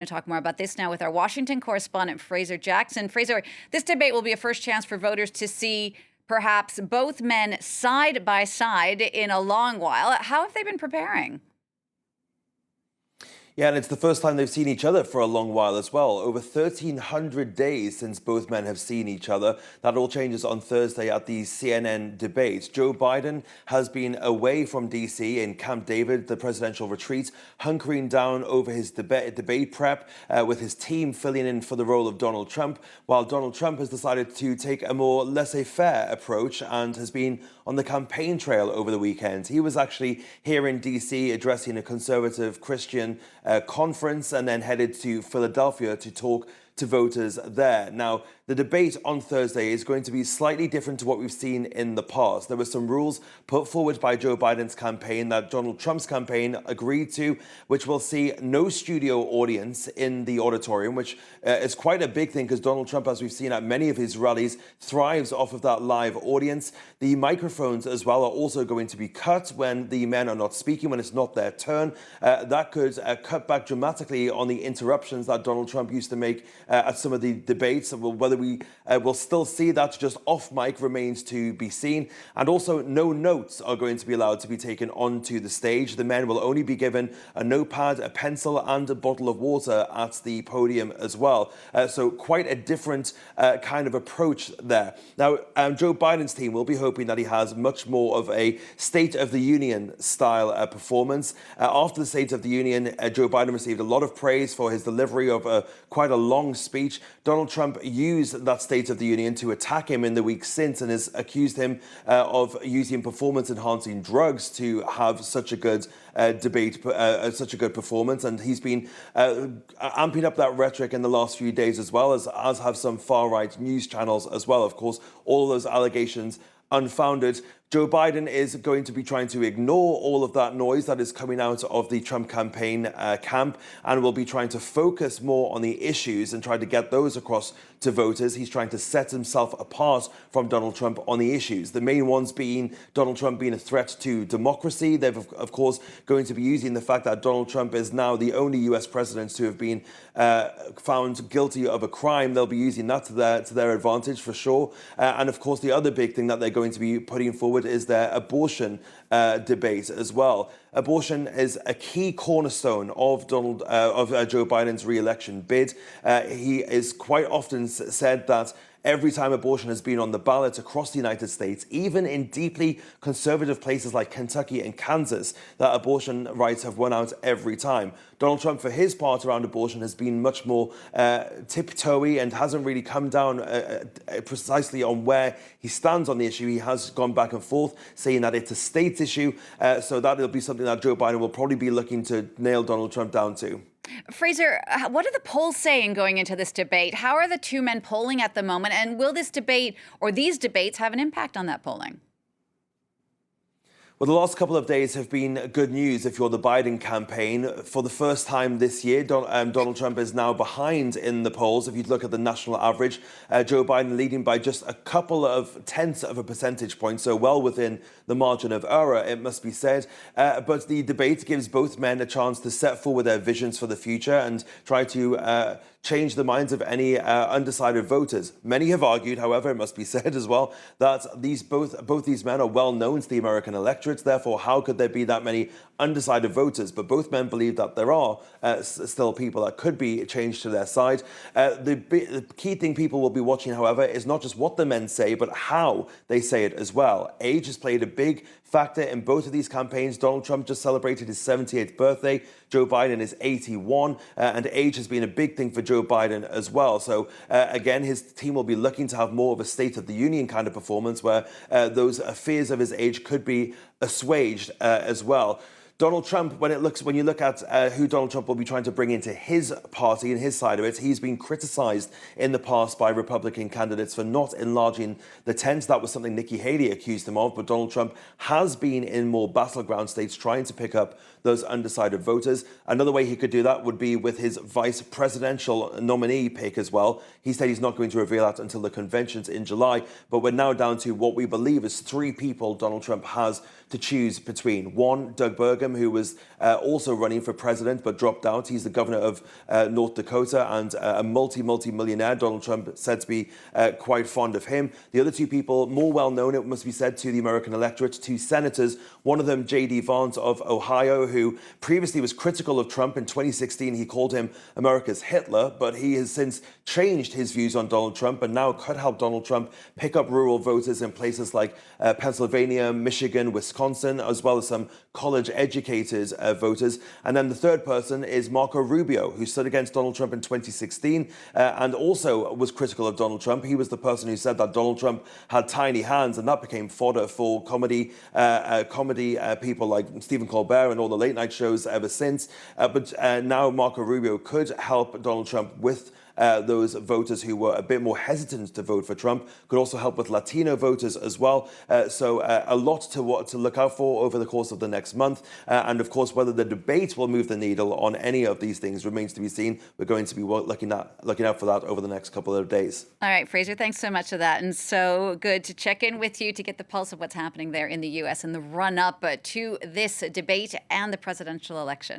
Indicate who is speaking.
Speaker 1: To talk more about this now with our Washington correspondent, Fraser Jackson. Fraser, this debate will be a first chance for voters to see perhaps both men side by side in a long while. How have they been preparing?
Speaker 2: Yeah, and it's the first time they've seen each other for a long while as well. Over 1,300 days since both men have seen each other. That all changes on Thursday at the CNN debate. Joe Biden has been away from D.C. in Camp David, the presidential retreat, hunkering down over his debate prep with his team filling in for the role of Donald Trump, while Donald Trump has decided to take a more laissez-faire approach and has been on the campaign trail over the weekend. He was actually here in D.C. addressing a conservative Christian conference and then headed to Philadelphia to talk to voters there. Now, the debate on Thursday is going to be slightly different to what we've seen in the past. There were some rules put forward by Joe Biden's campaign that Donald Trump's campaign agreed to, which will see no studio audience in the auditorium, which is quite a big thing because Donald Trump, as we've seen at many of his rallies, thrives off of that live audience. The microphones as well are also going to be cut when the men are not speaking, when it's not their turn. That could cut back dramatically on the interruptions that Donald Trump used to make at some of the debates. Whether we will still see that just off mic remains to be seen. And also no notes are going to be allowed to be taken onto the stage. The men will only be given a notepad, a pencil and a bottle of water at the podium as well. So quite a different kind of approach there. Now, Joe Biden's team will be hoping that he has much more of a State of the Union style performance. After the State of the Union, Joe Biden received a lot of praise for his delivery of quite a long speech. Donald Trump used that State of the Union to attack him in the week since and has accused him of using performance-enhancing drugs to have such a good debate, such a good performance. And he's been amping up that rhetoric in the last few days as well, as have some far-right news channels as well. Of course, all of those allegations unfounded. Joe Biden is going to be trying to ignore all of that noise that is coming out of the Trump campaign camp and will be trying to focus more on the issues and try to get those across to voters. He's trying to set himself apart from Donald Trump on the issues. The main ones being Donald Trump being a threat to democracy. They've, of course, going to be using the fact that Donald Trump is now the only US president to have been found guilty of a crime. They'll be using that to their advantage for sure. And of course, the other big thing that they're going to be putting forward is their abortion debate as well. Abortion is a key cornerstone of Joe Biden's re-election bid. He is quite often said that every time abortion has been on the ballot across the United States, even in deeply conservative places like Kentucky and Kansas, that abortion rights have won out every time. Donald Trump, for his part around abortion, has been much more tiptoey and hasn't really come down precisely on where he stands on the issue. He has gone back and forth, saying that it's a state issue. So that will be something that Joe Biden will probably be looking to nail Donald Trump down to.
Speaker 1: Fraser, what are the polls saying going into this debate? How are the two men polling at the moment? And will this debate or these debates have an impact on that polling?
Speaker 2: Well, the last couple of days have been good news if you're the Biden campaign. For the first time this year, Donald Trump is now behind in the polls. If you look at the national average, Joe Biden leading by just a couple of tenths of a percentage point, so well within the margin of error, it must be said. But the debate gives both men a chance to set forward their visions for the future and try to change the minds of any undecided voters. Many have argued, however, it must be said as well, that both these men are well known to the American electorate. Therefore, how could there be that many undecided voters? But both men believe that there are still people that could be changed to their side. The key thing people will be watching, however, is not just what the men say, but how they say it as well. Age has played a big factor in both of these campaigns. Donald Trump just celebrated his 78th birthday. Joe Biden is 81, and age has been a big thing for Joe Biden as well. So again, his team will be looking to have more of a State of the Union kind of performance where those fears of his age could be assuaged as well. Donald Trump, when you look at who Donald Trump will be trying to bring into his party and his side of it, he's been criticized in the past by Republican candidates for not enlarging the tent. That was something Nikki Haley accused him of, but Donald Trump has been in more battleground states trying to pick up those undecided voters. Another way he could do that would be with his vice presidential nominee pick as well. He said he's not going to reveal that until the conventions in July, but we're now down to what we believe is three people Donald Trump has to choose between. One, Doug Burgum, Newsom, who was also running for president but dropped out. He's the governor of North Dakota and a multi-millionaire. Donald Trump said to be quite fond of him. The other two people, more well-known, it must be said, to the American electorate, two senators. One of them, J.D. Vance of Ohio, who previously was critical of Trump. In 2016, he called him America's Hitler, but he has since changed his views on Donald Trump and now could help Donald Trump pick up rural voters in places like Pennsylvania, Michigan, Wisconsin, as well as some college-educated voters. And then the third person is Marco Rubio, who stood against Donald Trump in 2016 and also was critical of Donald Trump. He was the person who said that Donald Trump had tiny hands, and that became fodder for comedy people like Stephen Colbert and all the late-night shows ever since. But now Marco Rubio could help Donald Trump with those voters who were a bit more hesitant to vote for Trump, could also help with Latino voters as well. So a lot to look out for over the course of the next month. And of course, whether the debate will move the needle on any of these things remains to be seen. We're going to be looking out for that over the next couple of days.
Speaker 1: All right, Fraser, thanks so much for that. And so good to check in with you to get the pulse of what's happening there in the U.S. in the run-up to this debate and the presidential election.